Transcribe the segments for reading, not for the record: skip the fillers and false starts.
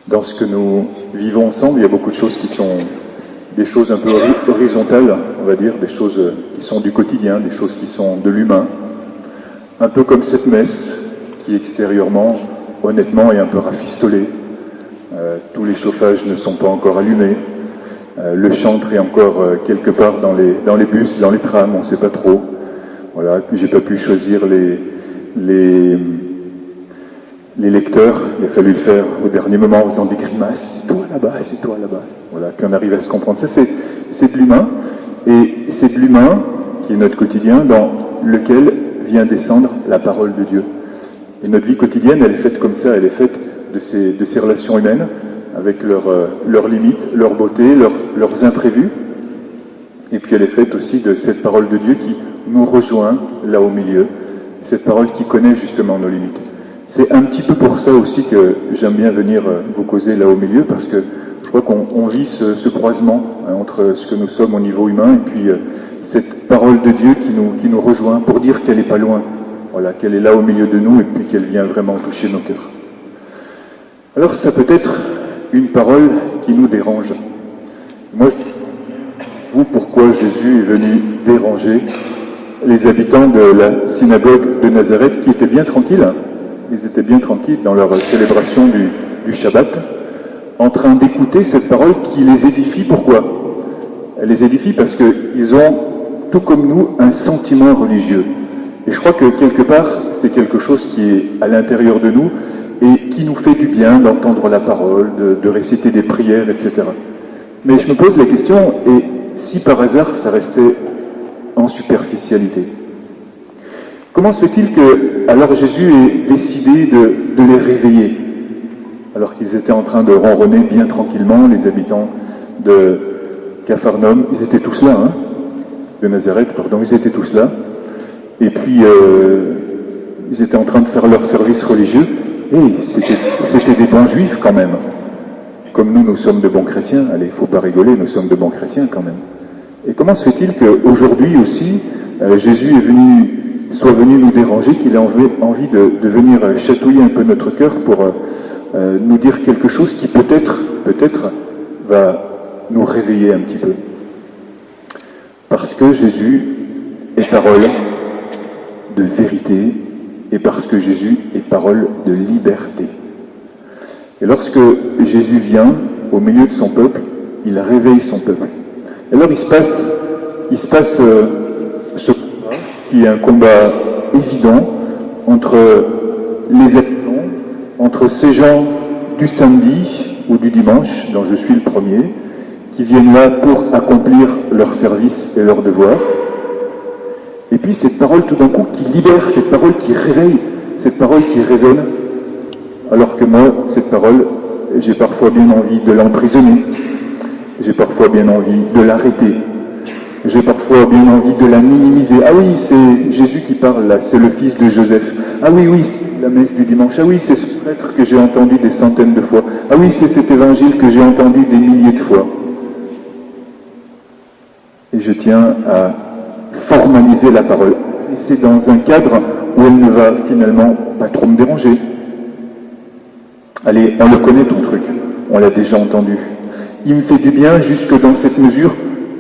Dans ce que nous vivons ensemble, il y a beaucoup de choses qui sont des choses un peu horizontales, on va dire, des choses qui sont du quotidien, des choses qui sont de l'humain. Un peu comme cette messe, qui extérieurement, honnêtement, est un peu rafistolée. Tous les chauffages ne sont pas encore allumés. Le chantre est encore quelque part dans les bus, dans les trams, on ne sait pas trop. Voilà, j'ai pas pu choisir les lecteurs, il a fallu le faire au dernier moment en faisant des grimaces. C'est toi là-bas, c'est toi là-bas. Voilà, puis on arrive à se comprendre. Ça, c'est de l'humain. Et c'est de l'humain, qui est notre quotidien, dans lequel vient descendre la parole de Dieu. Et notre vie quotidienne, elle est faite comme ça, elle est faite de ces relations humaines, avec leurs limites, leurs beautés, leurs imprévus. Et puis elle est faite aussi de cette parole de Dieu qui nous rejoint là au milieu, cette parole qui connaît justement nos limites. C'est un petit peu pour ça aussi que j'aime bien venir vous causer là au milieu, parce que je crois qu'on vit ce croisement entre ce que nous sommes au niveau humain et puis cette parole de Dieu qui nous rejoint pour dire qu'elle n'est pas loin, voilà, qu'elle est là au milieu de nous et puis qu'elle vient vraiment toucher nos cœurs. Alors ça peut être une parole qui nous dérange. Moi, je dis, vous, pourquoi Jésus est venu déranger les habitants de la synagogue de Nazareth qui étaient bien tranquilles. Ils étaient bien tranquilles dans leur célébration du Shabbat, en train d'écouter cette parole qui les édifie. Pourquoi? Elle les édifie parce qu'ils ont, tout comme nous, un sentiment religieux. Et je crois que quelque part, c'est quelque chose qui est à l'intérieur de nous et qui nous fait du bien d'entendre la parole, de réciter des prières, etc. Mais je me pose la question, et si par hasard ça restait en superficialité? Comment se fait-il que, alors Jésus ait décidé de les réveiller, alors qu'ils étaient en train de ronronner bien tranquillement, les habitants de Capharnaüm, ils étaient tous là, hein, de Nazareth, pardon, ils étaient tous là, et puis ils étaient en train de faire leur service religieux, et c'était des bons juifs quand même. Comme nous sommes de bons chrétiens, allez, il ne faut pas rigoler, nous sommes de bons chrétiens quand même. Et comment se fait-il qu'aujourd'hui aussi, Jésus soit venu nous déranger, qu'il ait envie de venir chatouiller un peu notre cœur pour nous dire quelque chose qui peut-être va nous réveiller un petit peu? Parce que Jésus est parole de vérité et parce que Jésus est parole de liberté. Et lorsque Jésus vient au milieu de son peuple, il réveille son peuple. Et alors il se passe ce combat, qui est un combat évident entre les habitants, entre ces gens du samedi ou du dimanche, dont je suis le premier, qui viennent là pour accomplir leur service et leur devoir, et puis cette parole tout d'un coup qui libère, cette parole qui réveille, cette parole qui résonne, alors que moi, cette parole, j'ai parfois bien envie de l'emprisonner, j'ai parfois bien envie de l'arrêter, j'ai parfois bien envie de la minimiser. Ah oui, c'est Jésus qui parle là, c'est le fils de Joseph. Ah oui, c'est la messe du dimanche. Ah oui, c'est ce prêtre que j'ai entendu des centaines de fois. Ah oui, c'est cet évangile que j'ai entendu des milliers de fois. Et je tiens à formaliser la parole. Et c'est dans un cadre où elle ne va finalement pas trop me déranger. Allez, on le connaît ton truc, on l'a déjà entendu. Il me fait du bien jusque dans cette mesure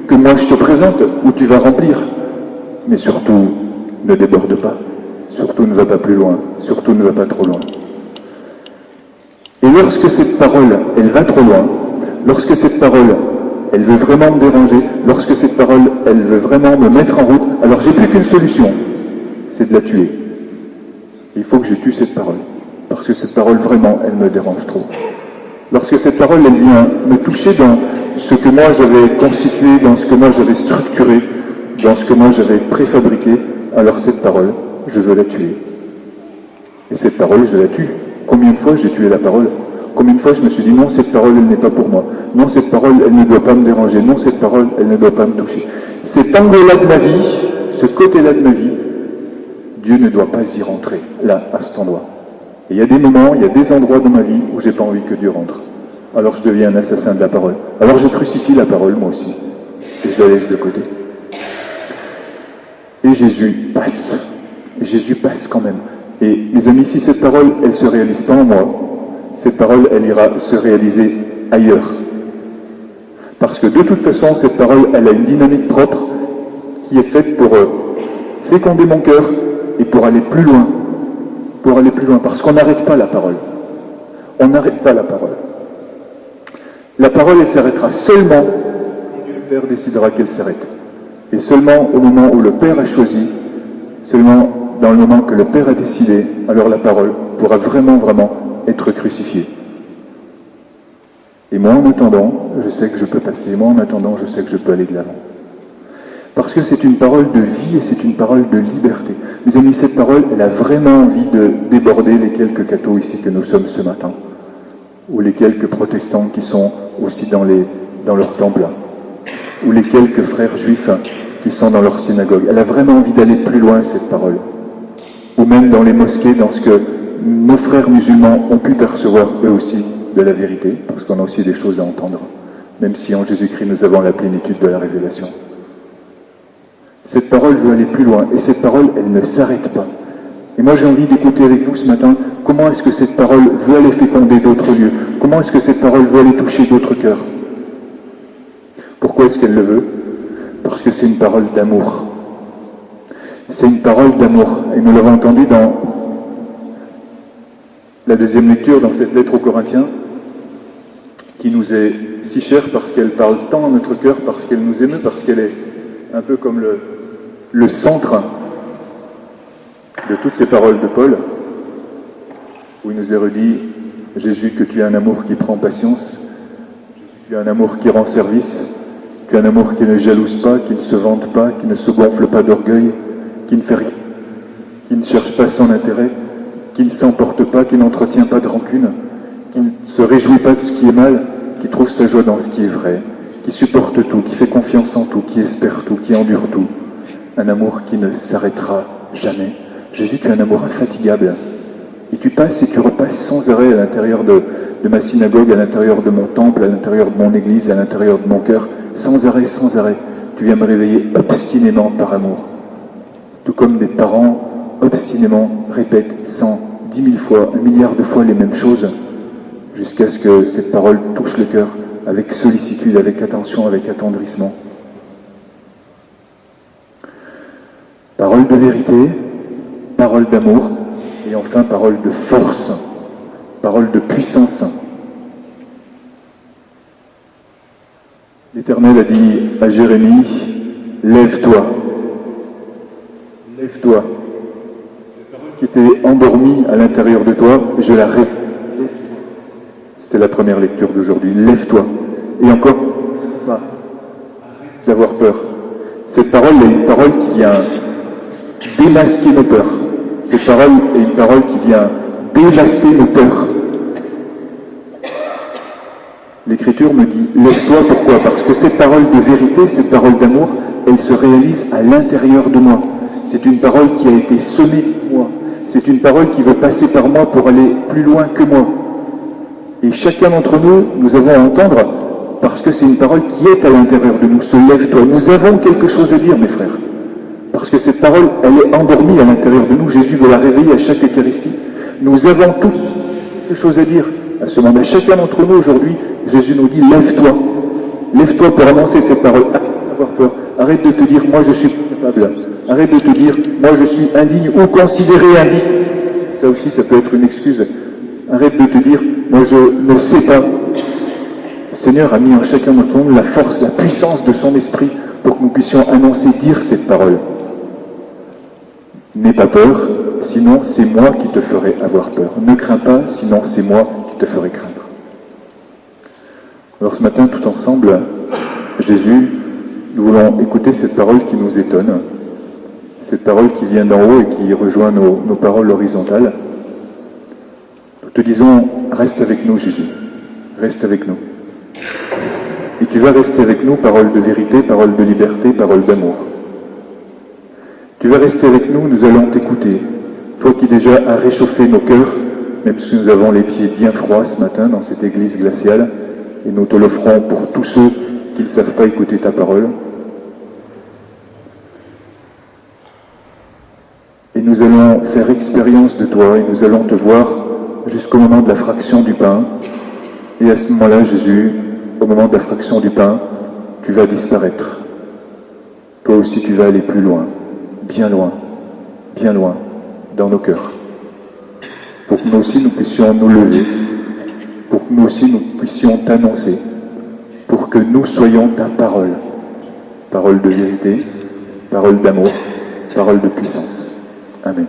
que moi je te présente, où tu vas remplir. Mais surtout, ne déborde pas. Surtout ne va pas plus loin. Surtout ne va pas trop loin. Et lorsque cette parole, elle va trop loin, lorsque cette parole, elle veut vraiment me déranger, lorsque cette parole, elle veut vraiment me mettre en route, alors j'ai plus qu'une solution, c'est de la tuer. Il faut que je tue cette parole. Parce que cette parole, vraiment, elle me dérange trop. Lorsque cette parole, elle vient me toucher dans ce que moi j'avais constitué, dans ce que moi j'avais structuré, dans ce que moi j'avais préfabriqué, alors cette parole, je veux la tuer. Et cette parole, je la tue. Combien de fois j'ai tué la parole? Combien de fois je me suis dit, non, cette parole, elle n'est pas pour moi. Non, cette parole, elle ne doit pas me déranger. Non, cette parole, elle ne doit pas me toucher. Cet angle-là de ma vie, ce côté-là de ma vie, Dieu ne doit pas y rentrer, là, à cet endroit. Et il y a des moments, il y a des endroits dans ma vie où j'ai pas envie que Dieu rentre. Alors je deviens un assassin de la parole. Alors je crucifie la parole, moi aussi. Et je la laisse de côté. Et Jésus passe. Jésus passe quand même. Et mes amis, si cette parole, elle se réalise pas en moi, cette parole, elle ira se réaliser ailleurs. Parce que de toute façon, cette parole, elle a une dynamique propre qui est faite pour féconder mon cœur et pour aller plus loin. Pour aller plus loin. Parce qu'on n'arrête pas la parole. On n'arrête pas la parole. La parole, elle s'arrêtera seulement quand le Père décidera qu'elle s'arrête. Et seulement au moment où le Père a choisi, seulement dans le moment que le Père a décidé, alors la parole pourra vraiment, vraiment être crucifiée. Et moi, en attendant, je sais que je peux passer. Moi, en attendant, je sais que je peux aller de l'avant. Parce que c'est une parole de vie et c'est une parole de liberté. Mes amis, cette parole, elle a vraiment envie de déborder les quelques cathos ici que nous sommes ce matin, ou les quelques protestants qui sont aussi dans leur temple, ou les quelques frères juifs qui sont dans leur synagogue. Elle a vraiment envie d'aller plus loin, cette parole. Ou même dans les mosquées, dans ce que nos frères musulmans ont pu percevoir eux aussi de la vérité, parce qu'on a aussi des choses à entendre, même si en Jésus-Christ nous avons la plénitude de la révélation. Cette parole veut aller plus loin, et cette parole, elle ne s'arrête pas. Et moi j'ai envie d'écouter avec vous ce matin, comment est-ce que cette parole veut aller féconder d'autres lieux? Comment est-ce que cette parole veut aller toucher d'autres cœurs? Pourquoi est-ce qu'elle le veut? Parce que c'est une parole d'amour. C'est une parole d'amour, et nous l'avons entendu dans la deuxième lecture, dans cette lettre aux Corinthiens, qui nous est si chère parce qu'elle parle tant à notre cœur, parce qu'elle nous émeut, parce qu'elle est un peu comme le centre de toutes ces paroles de Paul, où il nous est redit, Jésus, que tu as un amour qui prend patience, tu as un amour qui rend service, tu as un amour qui ne jalouse pas, qui ne se vante pas, qui ne se gonfle pas d'orgueil, qui ne fait rien, qui ne cherche pas son intérêt, qui ne s'emporte pas, qui n'entretient pas de rancune, qui ne se réjouit pas de ce qui est mal, qui trouve sa joie dans ce qui est vrai, qui supporte tout, qui fait confiance en tout, qui espère tout, qui endure tout. Un amour qui ne s'arrêtera jamais. Jésus, tu as un amour infatigable. Et tu passes et tu repasses sans arrêt à l'intérieur de ma synagogue, à l'intérieur de mon temple, à l'intérieur de mon église, à l'intérieur de mon cœur, sans arrêt, sans arrêt. Tu viens me réveiller obstinément par amour. Tout comme des parents obstinément répètent 100, 10 000 fois, 1 milliard de fois les mêmes choses, jusqu'à ce que cette parole touche le cœur avec sollicitude, avec attention, avec attendrissement. Parole de vérité, parole d'amour, et enfin parole de force, parole de puissance. L'Éternel a dit à Jérémie, lève-toi, lève-toi. Cette parole qui était endormie à l'intérieur de toi, je la réveille. C'était la première lecture d'aujourd'hui. Lève-toi. Et encore, pas d'avoir peur. Cette parole est une parole qui vient démasquer nos peurs. Cette parole est une parole qui vient dévaster nos peurs. L'Écriture me dit, lève-toi, pourquoi? Parce que cette parole de vérité, cette parole d'amour, elle se réalise à l'intérieur de moi. C'est une parole qui a été semée de moi. C'est une parole qui veut passer par moi pour aller plus loin que moi. Et chacun d'entre nous, nous avons à entendre, parce que c'est une parole qui est à l'intérieur de nous. Se lève-toi. Nous avons quelque chose à dire, mes frères. Parce que cette parole, elle est endormie à l'intérieur de nous. Jésus veut la réveiller à chaque Eucharistie. Nous avons tous quelque chose à dire à ce moment. À chacun d'entre nous aujourd'hui, Jésus nous dit, lève-toi. Lève-toi pour annoncer cette parole. Arrête d'avoir peur. Arrête de te dire, moi je suis capable. Arrête de te dire, moi je suis indigne ou considéré indigne. Ça aussi, ça peut être une excuse. Arrête de te dire, moi je ne sais pas. Le Seigneur a mis en chacun d'entre nous la force, la puissance de son esprit pour que nous puissions annoncer, dire cette parole. N'aie pas peur, sinon c'est moi qui te ferai avoir peur. Ne crains pas, sinon c'est moi qui te ferai craindre. Alors ce matin, tout ensemble, Jésus, nous voulons écouter cette parole qui nous étonne, cette parole qui vient d'en haut et qui rejoint nos paroles horizontales. Nous te disons, reste avec nous Jésus, reste avec nous. Et tu vas rester avec nous, parole de vérité, parole de liberté, parole d'amour. Tu vas rester avec nous, nous allons t'écouter. Toi qui déjà as réchauffé nos cœurs, même si nous avons les pieds bien froids ce matin dans cette église glaciale, et nous te l'offrons pour tous ceux qui ne savent pas écouter ta parole. Et nous allons faire expérience de toi et nous allons te voir jusqu'au moment de la fraction du pain. Et à ce moment-là, Jésus, au moment de la fraction du pain, tu vas disparaître. Toi aussi, tu vas aller plus loin, bien loin, dans nos cœurs. Pour que nous aussi, nous puissions nous lever, pour que nous aussi, nous puissions t'annoncer, pour que nous soyons ta parole. Parole de vérité, parole d'amour, parole de puissance. Amen.